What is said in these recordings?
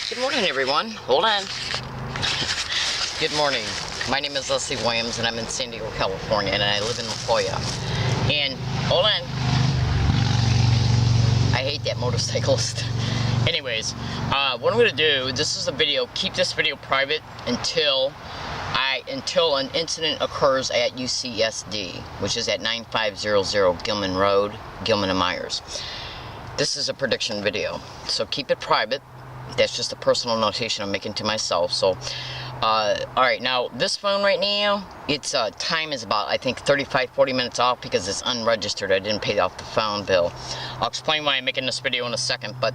Good morning, everyone. Hold on. Good morning. My name is Leslie Williams, and I'm in San Diego, California, and I live in La Jolla. And hold on. I hate that motorcyclist. Anyways, what I'm going to do, this is a video, keep this video private until an incident occurs at UCSD, which is at 9500 Gilman Road, Gilman and Myers. This is a prediction video, so keep it private. That's just a personal notation I'm making to myself. So, alright, now this phone right now, its time is about, I think, 35-40 minutes off because it's unregistered. I didn't pay off the phone bill. I'll explain why I'm making this video in a second, but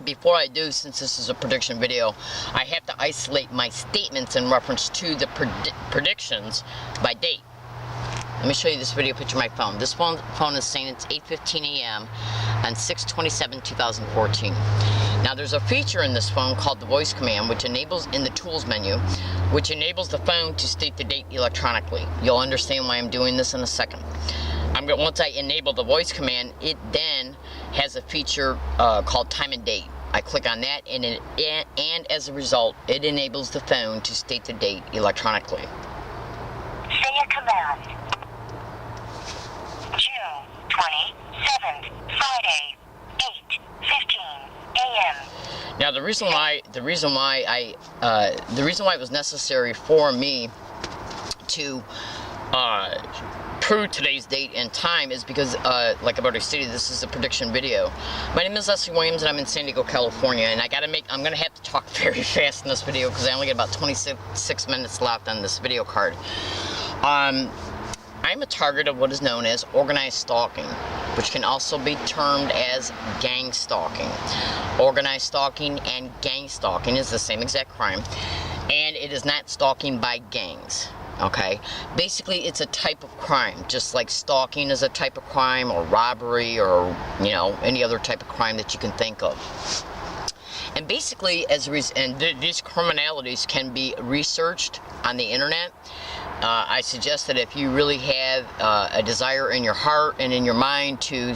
before I do, since this is a prediction video, I have to isolate my statements in reference to the predictions by date. Let me show you this video picture of my phone. This phone is saying it's 8:15 a.m. on 6/27/2014. Now there's a feature in this phone called the voice command, which enables, in the tools menu, which enables the phone to state the date electronically. You'll understand why I'm doing this in a second. Once I enable the voice command, it then has a feature called time and date. I click on that, and as a result, it enables the phone to state the date electronically. Say a command. June 27th, Friday, 8:15 a.m. Now the reason why it was necessary for me to prove today's date and time is because, like I've already stated, this is a prediction video. My name is Leslie Williams, and I'm in San Diego, California, and I'm gonna have to talk very fast in this video because I only got about 26 minutes left on this video card. I'm a target of what is known as organized stalking, which can also be termed as gang stalking. Organized stalking and gang stalking is the same exact crime, and it is not stalking by gangs. Okay, basically it's a type of crime, just like stalking is a type of crime, or robbery, or any other type of crime that you can think of. And basically, these criminalities can be researched on the internet. I suggest that if you really have a desire in your heart and in your mind to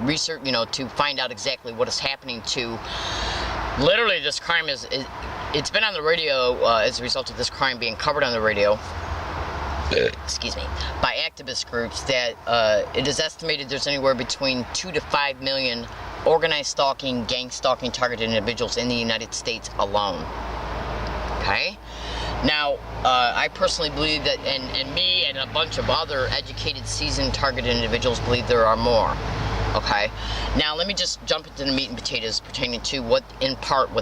research, to find out exactly what is happening to, literally this crime it's been on the radio as a result of this crime being covered on the radio, excuse me, by activist groups, that it is estimated there's anywhere between 2 to 5 million organized stalking, gang stalking targeted individuals in the United States alone. Okay? Now, I personally believe that, and me and a bunch of other educated, seasoned, targeted individuals believe there are more. Okay? Now, let me just jump into the meat and potatoes pertaining to what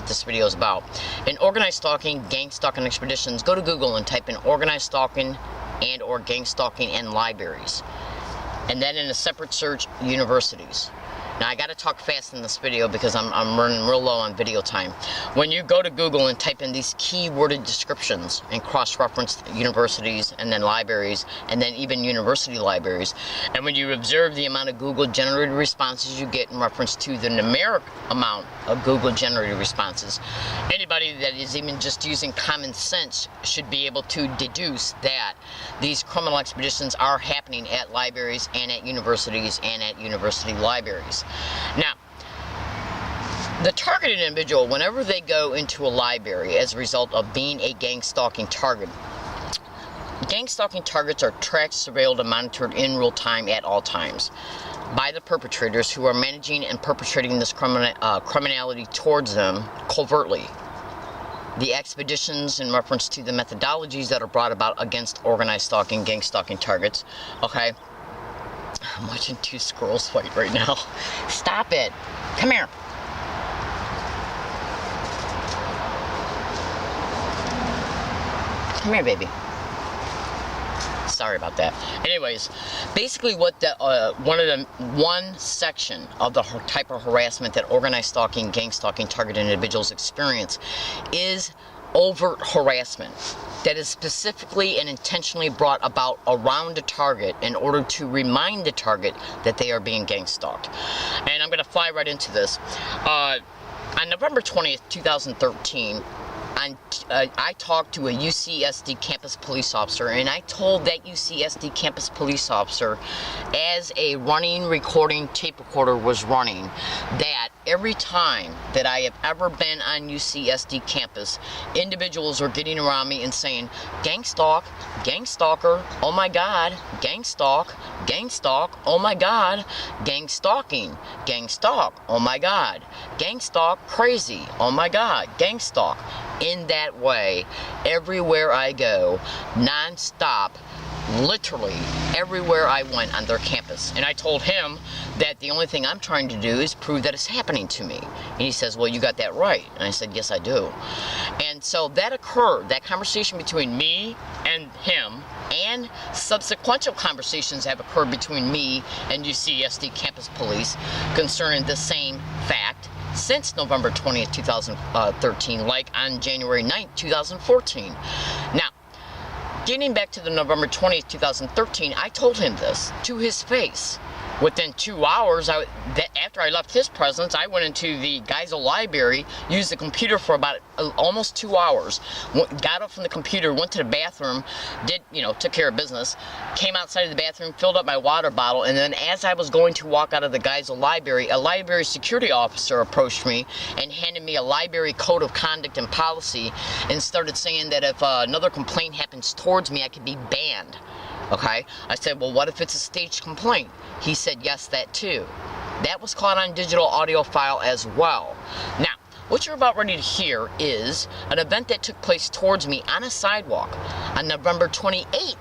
this video is about. In organized stalking, gang stalking expeditions, go to Google and type in organized stalking and/or gang stalking and libraries. And then in a separate search, universities. Now, I got to talk fast in this video because I'm running real low on video time. When you go to Google and type in these keyworded descriptions and cross-reference universities and then libraries and then even university libraries, and when you observe the amount of Google-generated responses you get in reference to the numeric amount of Google-generated responses, anybody that is even just using common sense should be able to deduce that these criminal expeditions are happening at libraries and at universities and at university libraries. Now, the targeted individual, whenever they go into a library as a result of being a gang stalking target, gang stalking targets are tracked, surveilled, and monitored in real time at all times by the perpetrators who are managing and perpetrating this criminality towards them covertly. The expeditions in reference to the methodologies that are brought about against organized stalking, gang stalking targets, okay? I'm watching two squirrels fight right now. Stop it. Come here. Come here, baby. Sorry about that. Anyways, basically what one section of the type of harassment that organized stalking, gang stalking targeted individuals experience is overt harassment that is specifically and intentionally brought about around a target in order to remind the target that they are being gang stalked. And I'm going to fly right into this. On November 20th, 2013, I talked to a UCSD campus police officer, and I told that UCSD campus police officer, as a running recording tape recorder was running, that every time that I have ever been on UCSD campus, individuals are getting around me and saying, gang stalk, gang stalker, oh my God, gang stalk, oh my God, gang stalking, gang stalk, oh my God, gang stalk, crazy, oh my God, gang stalk. In that way, everywhere I go, non-stop, literally everywhere I went on their campus. And I told him that the only thing I'm trying to do is prove that it's happening to me. And he says, well, you got that right. And I said, yes, I do. And so that occurred, that conversation between me and him, and subsequent conversations have occurred between me and UCSD campus police concerning the same fact since November 20th, 2013, like on January 9th, 2014. Now, getting back to the November 20th, 2013, I told him this to his face. Within 2 hours, after I left his presence, I went into the Geisel library, used the computer for about almost 2 hours, got up from the computer, went to the bathroom, took care of business, came outside of the bathroom, filled up my water bottle, and then as I was going to walk out of the Geisel library, a library security officer approached me and handed me a library code of conduct and policy and started saying that if another complaint happens towards me, I could be banned. Okay, I said, well, what if it's a staged complaint? He said, yes, that too. That was caught on digital audio file as well. Now, what you're about ready to hear is an event that took place towards me on a sidewalk on November 28th,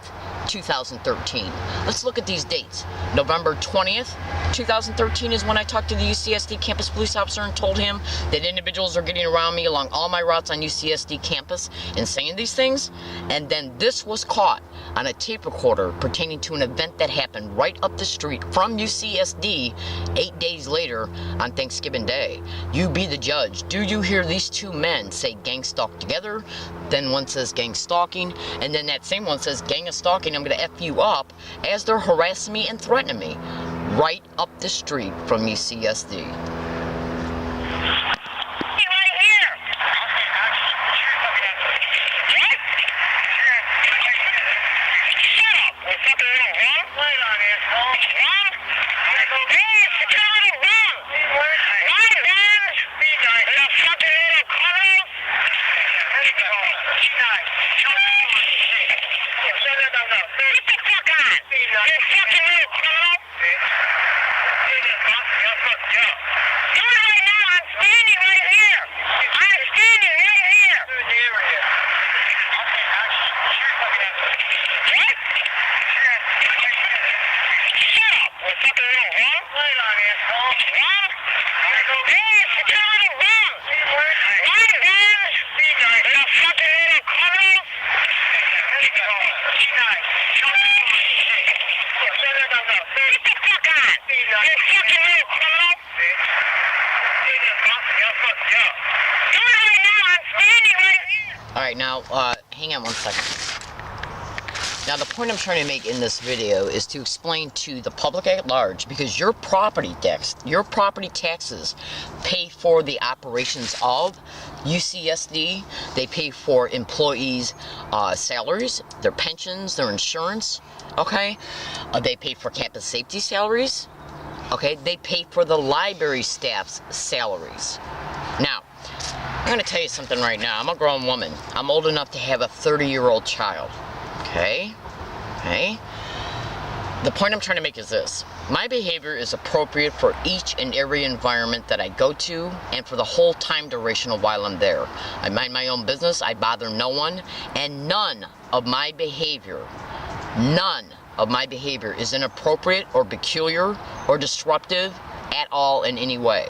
2013. Let's look at these dates. November 20th, 2013 is when I talked to the UCSD campus police officer and told him that individuals are getting around me along all my routes on UCSD campus and saying these things. And then this was caught on a tape recorder pertaining to an event that happened right up the street from UCSD 8 days later on Thanksgiving Day. You be the judge. Do you hear these two men say gang stalk together? Then one says gang stalking, and then that same one says gang of stalking, I'm going to F you up, as they're harassing me and threatening me right up the street from UCSD. Alright, now, hang on one second. Now, the point I'm trying to make in this video is to explain to the public at large, because your property taxes pay for the operations of UCSD. They pay for employees' salaries, their pensions, their insurance, okay? They pay for campus safety salaries, okay? They pay for the library staff's salaries. Now, I'm going to tell you something right now. I'm a grown woman. I'm old enough to have a 30-year-old child. Okay? The point I'm trying to make is this. My behavior is appropriate for each and every environment that I go to and for the whole time duration of while I'm there. I mind my own business. I bother no one. And none of my behavior is inappropriate or peculiar or disruptive at all in any way.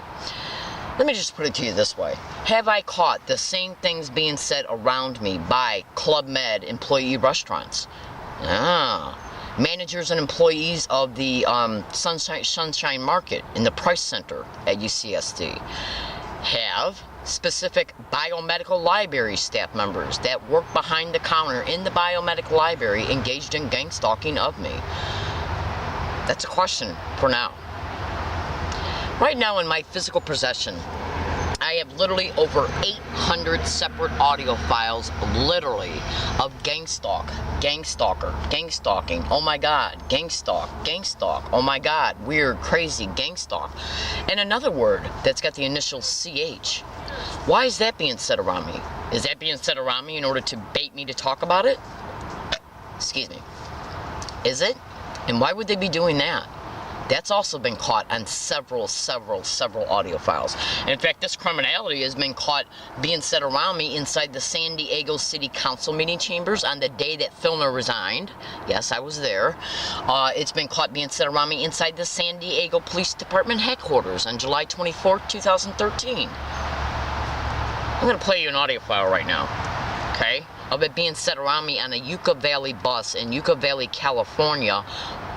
Let me just put it to you this way. Have I caught the same things being said around me by Club Med employee restaurants? Managers and employees of the Sunshine Market in the Price Center at UCSD. Have specific biomedical library staff members that work behind the counter in the biomedical library engaged in gang stalking of me? That's a question for now. Right now in my physical possession, I I have literally over 800 separate audio files, literally, of gangstalk, gangstalker, gangstalking, oh my god, gangstalk, gangstalk, oh my god, weird, crazy, gangstalk. And another word that's got the initial CH. Why is that being said around me? Is that being said around me in order to bait me to talk about it? Excuse me. Is it? And why would they be doing that? That's also been caught on several audio files. And in fact, this criminality has been caught being said around me inside the San Diego City Council meeting chambers on the day that Filner resigned. Yes, I was there. It's been caught being said around me inside the San Diego Police Department headquarters on July 24th, 2013. I'm going to play you an audio file right now, okay, of it being said around me on a Yucca Valley bus in Yucca Valley, California,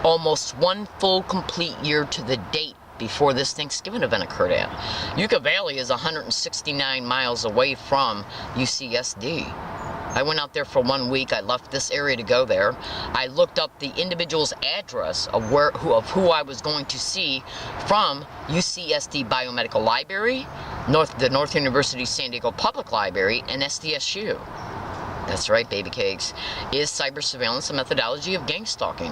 almost one full complete year to the date before this Thanksgiving event occurred at. Yucca Valley is 169 miles away from UCSD. I went out there for 1 week. I left this area to go there. I looked up the individual's address of who I was going to see from UCSD Biomedical Library, the North University San Diego Public Library, and SDSU. That's right, baby cakes. Is cyber surveillance a methodology of gangstalking?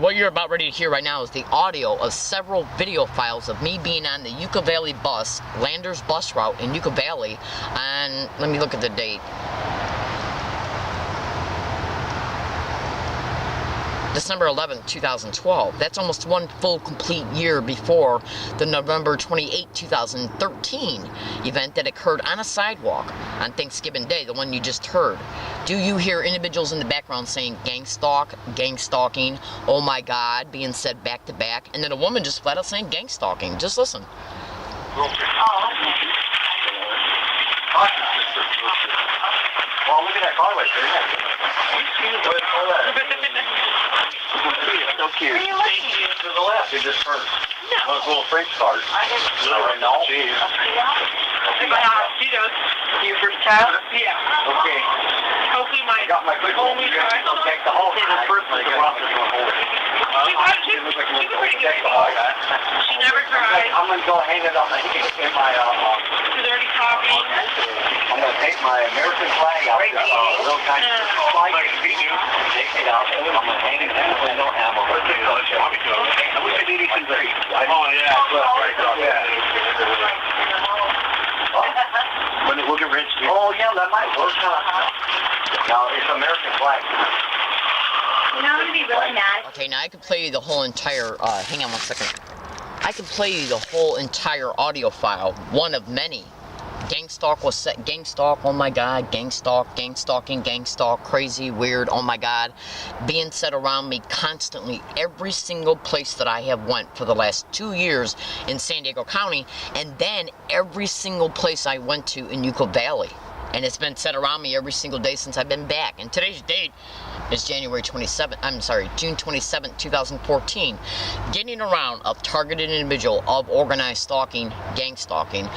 What you're about ready to hear right now is the audio of several video files of me being on the Yucca Valley bus, Landers bus route in Yucca Valley, on, let me look at the date, December 11th, 2012. That's almost one full complete year before the November 28, 2013 event that occurred on a sidewalk on Thanksgiving Day, the one you just heard. Do you hear individuals in the background saying gangstalk, gangstalking, oh my god, being said back to back, and then a woman just flat out saying gangstalking? Just listen. Oh, okay. Well, look at that car right there. So cute. Where are you looking? To the left, it just turned. No. Those little French cars. I didn't see No, no. your first child? Yeah. Okay. Hopefully I got my quick one. You guys don't take the whole thing. The first one, the rough is going to hold it. She's pretty good. She never cried. I'm going to go hang it on in my, She's already talking. I'm going to take my American flag out, little kind of flag, take it out, I'm going to hang it in the window, and I'm going to put it on. I wish I did it today. Oh, yeah. When it look at Rich, oh, yeah, that might work. Now, it's American flag. You know, I'm going to be really mad. Okay, now I could play you the whole entire, hang on one second. I could play you the whole entire audio file, one of many. Gangstalk was set, gangstalk, oh my god, gangstalk, gangstalking, gangstalk, crazy, weird, oh my god, being said around me constantly every single place that I have went for the last 2 years in San Diego County, and then every single place I went to in Yucca Valley. And it's been said around me every single day since I've been back. And today's date is June 27th, 2014. Getting around a targeted individual of organized stalking, gang stalking,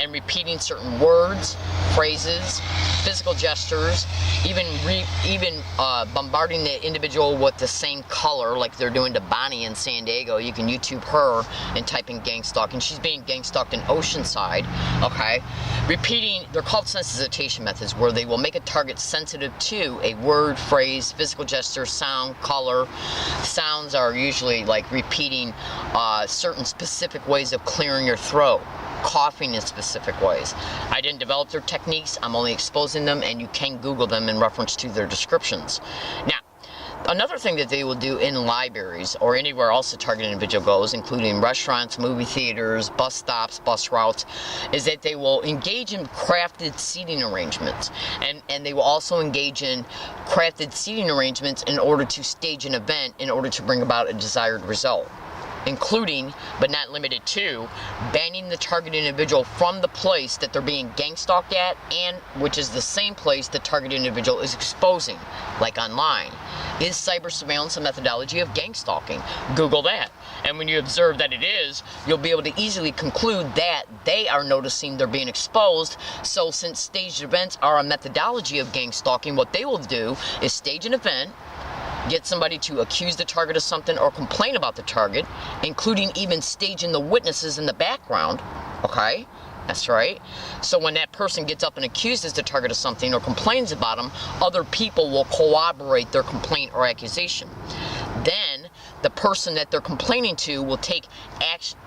and repeating certain words, phrases, physical gestures, even bombarding the individual with the same color like they're doing to Bonnie in San Diego. You can YouTube her and type in gang stalking. She's being gang stalked in Oceanside, okay? Repeating, they're called sensitization methods, where they will make a target sensitive to a word, phrase, physical gesture, sound, color. Sounds are usually like repeating certain specific ways of clearing your throat, coughing in specific ways. I didn't develop their techniques, I'm only exposing them, and you can Google them in reference to their descriptions. Now, another thing that they will do in libraries or anywhere else a targeted individual goes, including restaurants, movie theaters, bus stops, bus routes, is that they will engage in crafted seating arrangements. And they will also engage in crafted seating arrangements in order to stage an event in order to bring about a desired result, including, but not limited to, banning the targeted individual from the place that they're being gang stalked at, and which is the same place the targeted individual is exposing, like online. Is cyber surveillance a methodology of gang stalking? Google that. And when you observe that it is, you'll be able to easily conclude that they are noticing they're being exposed. So since staged events are a methodology of gang stalking, what they will do is stage an event, get somebody to accuse the target of something or complain about the target, including even staging the witnesses in the background, okay? That's right. So when that person gets up and accuses the target of something or complains about them, other people will corroborate their complaint or accusation. Then the person that they're complaining to will take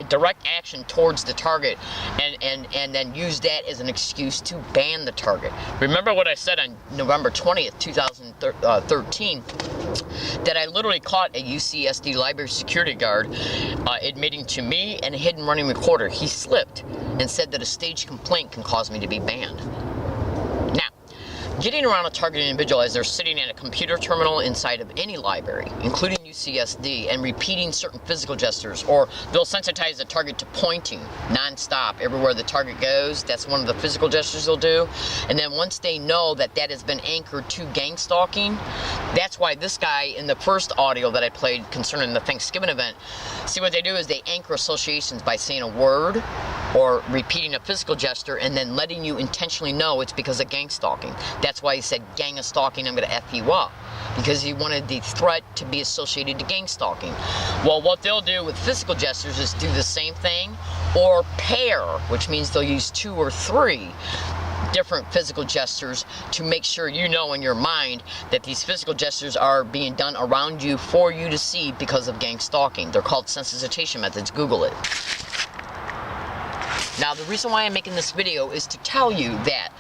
direct action towards the target and then use that as an excuse to ban the target. Remember what I said on November 20th, 2013, that I literally caught a UCSD library security guard admitting to me and a hidden running recorder he slipped and said that a staged complaint can cause me to be banned. Now, getting around a targeted individual as they're sitting at a computer terminal inside of any library, including UCSD, and repeating certain physical gestures, or they'll sensitize the target to pointing non-stop everywhere the target goes. That's one of the physical gestures they'll do. And then once they know that that has been anchored to gang stalking, that's why this guy in the first audio that I played concerning the Thanksgiving event, see what they do is they anchor associations by saying a word or repeating a physical gesture and then letting you intentionally know it's because of gang stalking. That's why he said, gang of stalking, I'm going to F you up. Because he wanted the threat to be associated to gang stalking. Well, what they'll do with physical gestures is do the same thing, or pair, which means they'll use 2 or 3 different physical gestures to make sure you know in your mind that these physical gestures are being done around you for you to see because of gang stalking. They're called sensitization methods. Google it. Now, the reason why I'm making this video is to tell you that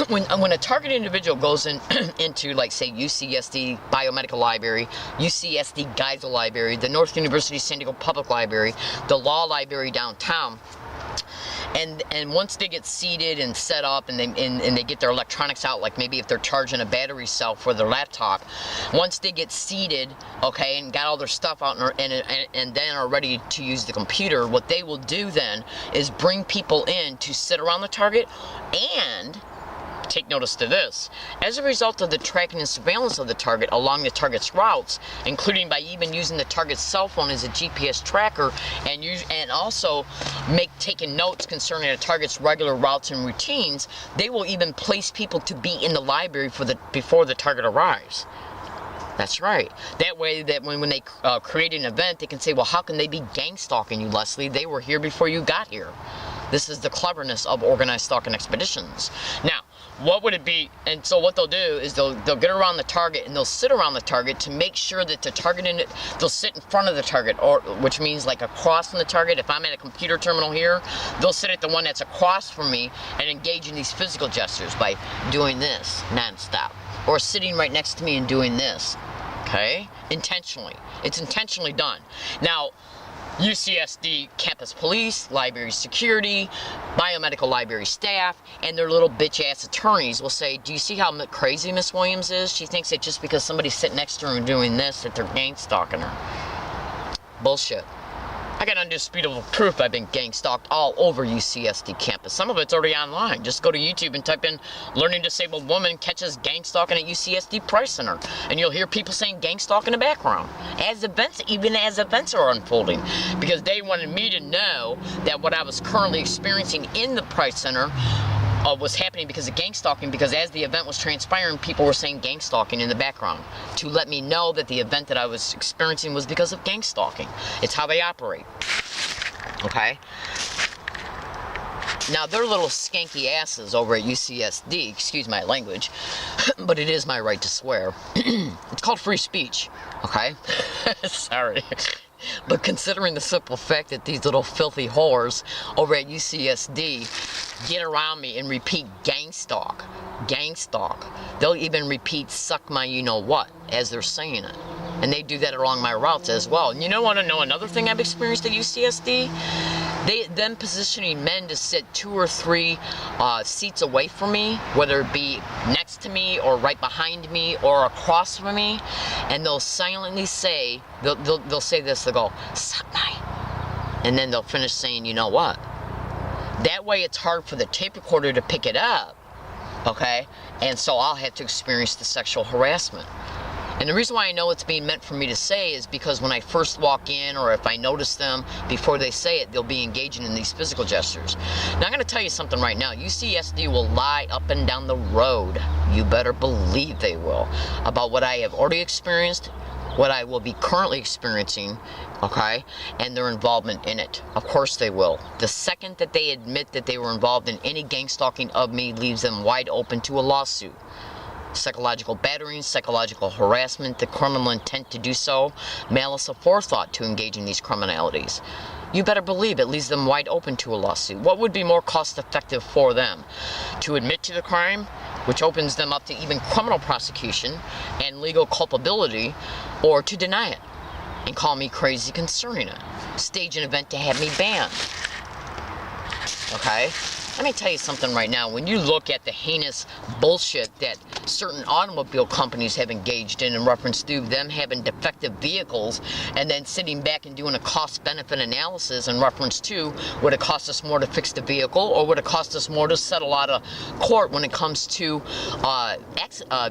when a targeted individual goes into, like, say, UCSD Biomedical Library, UCSD Geisel Library, the North University San Diego Public Library, the Law Library downtown, and once they get seated and set up and they get their electronics out, like maybe if they're charging a battery cell for their laptop, once they get seated, okay, and got all their stuff out and then are ready to use the computer, what they will do then is bring people in to sit around the target. And take notice to this, as a result of the tracking and surveillance of the target along the target's routes, including by even using the target's cell phone as a GPS tracker, and also taking notes concerning a target's regular routes and routines, they will even place people to be in the library before the target arrives. That's right. That way, that when they create an event, they can say, well, how can they be gang stalking you, Leslie? They were here before you got here. This is the cleverness of organized stalking expeditions. Now, what would it be? And so what they'll do is they'll get around the target and they'll sit around the target to make sure that the target they'll sit in front of the target, or which means like across from the target. If I'm at a computer terminal here, they'll sit at the one that's across from me and engage in these physical gestures by doing this nonstop, or sitting right next to me and doing this. Okay? Intentionally. It's intentionally done. Now, UCSD campus police, library security, biomedical library staff, and their little bitch-ass attorneys will say, do you see how crazy Miss Williams is? She thinks that just because somebody's sitting next to her and doing this, that they're gang stalking her. Bullshit. I got undisputable proof I've been gang stalked all over UCSD campus. Some of it's already online. Just go to YouTube and type in "learning disabled woman catches gang stalking at UCSD Price Center," and you'll hear people saying gang stalk in the background even as events are unfolding, because they wanted me to know that what I was currently experiencing in the Price Center was happening because of gang stalking, because as the event was transpiring, people were saying gang stalking in the background to let me know that the event that I was experiencing was because of gang stalking. It's how they operate. Okay? Now, they're little skanky asses over at UCSD, excuse my language, but it is my right to swear. It's called free speech, okay? Sorry. But considering the simple fact that these little filthy whores over at UCSD get around me and repeat gang stalk, they'll even repeat suck my you-know-what as they're saying it. And they do that along my routes as well. And you want to know another thing I've experienced at UCSD? Them positioning men to sit 2 or 3 seats away from me, whether it be next to me or right behind me or across from me, and they'll silently say, they'll say this, they'll go, suck my, and then they'll finish saying, you know what? That way it's hard for the tape recorder to pick it up, okay? And so I'll have to experience the sexual harassment. And the reason why I know it's being meant for me to say is because when I first walk in, or if I notice them before they say it, they'll be engaging in these physical gestures. Now, I'm going to tell you something right now. UCSD will lie up and down the road. You better believe they will. About what I have already experienced what I will be currently experiencing, okay, and their involvement in it. Of course they will. The second that they admit that they were involved in any gang stalking of me leaves them wide open to a lawsuit. Psychological battering, psychological harassment, the criminal intent to do so, malice aforethought to engage in these criminalities. You better believe it leaves them wide open to a lawsuit. What would be more cost effective for them? To admit to the crime, which opens them up to even criminal prosecution and legal culpability, or to deny it and call me crazy concerning it. Stage an event to have me banned. Okay? Let me tell you something right now. When you look at the heinous bullshit that certain automobile companies have engaged in reference to them having defective vehicles and then sitting back and doing a cost-benefit analysis in reference to would it cost us more to fix the vehicle or would it cost us more to settle out of court when it comes to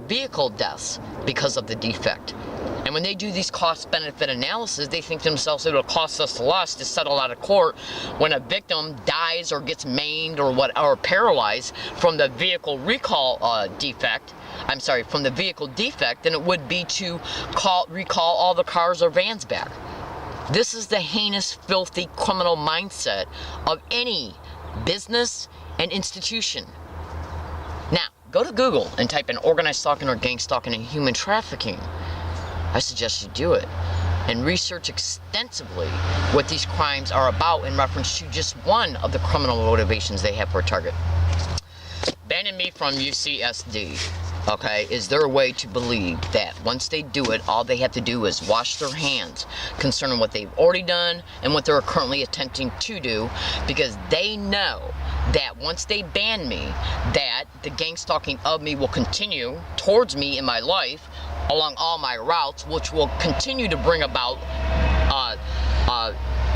vehicle deaths because of the defect. And when they do these cost-benefit analysis, they think to themselves it'll cost us less to settle out of court when a victim dies or gets maimed or paralyzed from the vehicle defect than it would be to recall all the cars or vans back. This is the heinous, filthy, criminal mindset of any business and institution. Now, go to Google and type in organized stalking or gang stalking and human trafficking. I suggest you do it and research extensively what these crimes are about in reference to just one of the criminal motivations they have for a target. Banning me from UCSD, okay, is their way to believe that once they do it, all they have to do is wash their hands concerning what they've already done and what they're currently attempting to do, because they know that once they ban me, that the gang stalking of me will continue towards me in my life along all my routes, which will continue to bring about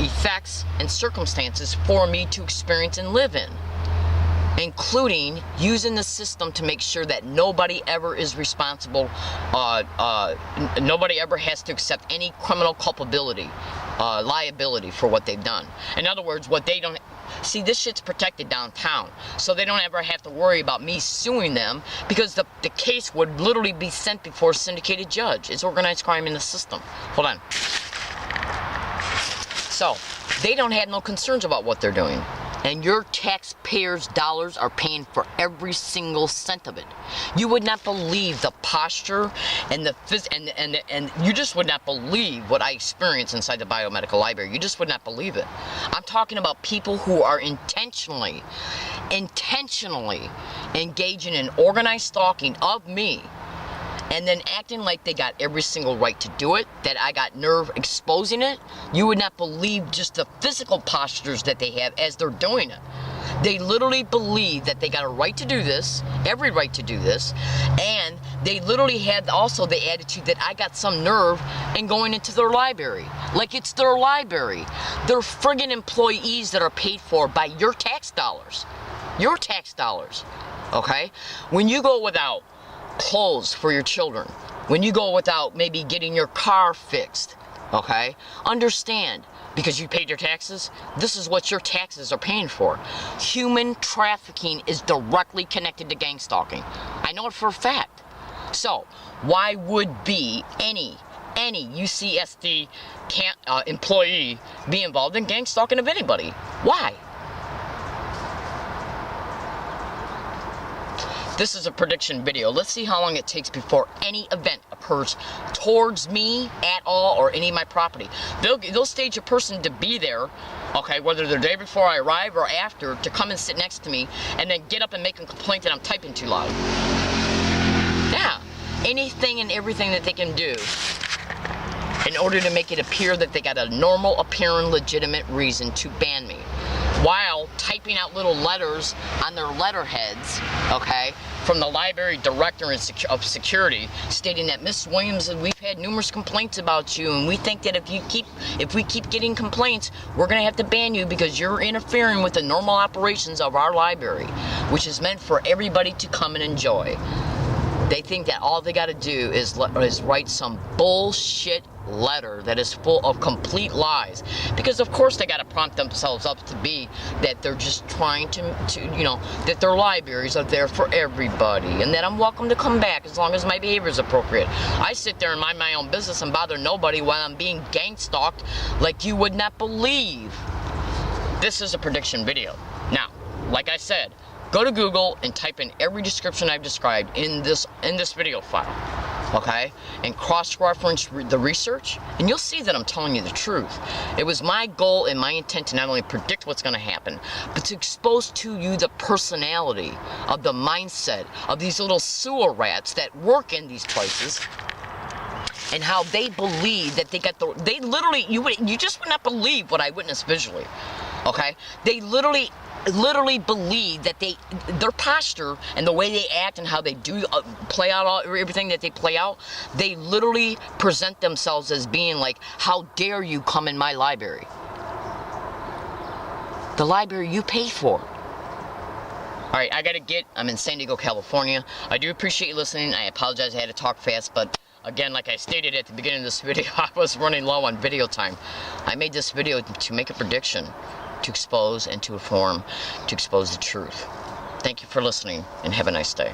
effects and circumstances for me to experience and live in, including using the system to make sure that nobody ever is responsible, nobody ever has to accept any criminal culpability, liability for what they've done. In other words, what they don't see, this shit's protected downtown, so they don't ever have to worry about me suing them, because the case would literally be sent before a syndicated judge. It's organized crime in the system. Hold on. So they don't have no concerns about what they're doing. And your taxpayers' dollars are paying for every single cent of it. You would not believe the posture and and you just would not believe what I experienced inside the biomedical library. You just would not believe it. I'm talking about people who are intentionally engaging in organized stalking of me, and then acting like they got every single right to do it, that I got nerve exposing it. You would not believe just the physical postures that they have as they're doing it. They literally believe that they got a right to do this, every right to do this, and they literally had also the attitude that I got some nerve in going into their library. Like it's their library. They're friggin' employees that are paid for by your tax dollars. Your tax dollars, okay? When you go without clothes for your children, when you go without maybe getting your car fixed, okay, understand, because you paid your taxes, this is what your taxes are paying for. Human trafficking is directly connected to gang stalking. I know it for a fact. So why would be any UCSD employee be involved in gang stalking of anybody? Why? This is a prediction video. Let's see how long it takes before any event occurs towards me at all or any of my property. They'll stage a person to be there, okay, whether the day before I arrive or after, to come and sit next to me and then get up and make a complaint that I'm typing too loud. Yeah, anything and everything that they can do in order to make it appear that they got a normal appearing legitimate reason to ban me, while typing out little letters on their letterheads, okay, from the library director of security, stating that Miss Williams, we've had numerous complaints about you, and we think that if we keep getting complaints, we're gonna have to ban you because you're interfering with the normal operations of our library, which is meant for everybody to come and enjoy. They think that all they got to do is write some bullshit letter that is full of complete lies, because of course they got to prompt themselves up to be that they're just trying to you know, that their libraries are there for everybody and that I'm welcome to come back as long as my behavior is appropriate. I sit there and mind my own business and bother nobody while I'm being gang stalked like you would not believe. This is a prediction video. Now, like I said, go to Google and type in every description I've described in this video file, okay? And cross-reference the research, and you'll see that I'm telling you the truth. It was my goal and my intent to not only predict what's going to happen, but to expose to you the personality of the mindset of these little sewer rats that work in these places, and how they believe that they literally, you just would not believe what I witnessed visually, okay? They literally believe that their posture and the way they act and how they do play out everything that they play out, they literally present themselves as being like, how dare you come in my library? The library you pay for. Alright, I'm in San Diego, California. I do appreciate you listening. I apologize I had to talk fast, but again, like I stated at the beginning of this video, I was running low on video time. I made this video to make a prediction, to expose and to inform, to expose the truth. Thank you for listening, and have a nice day.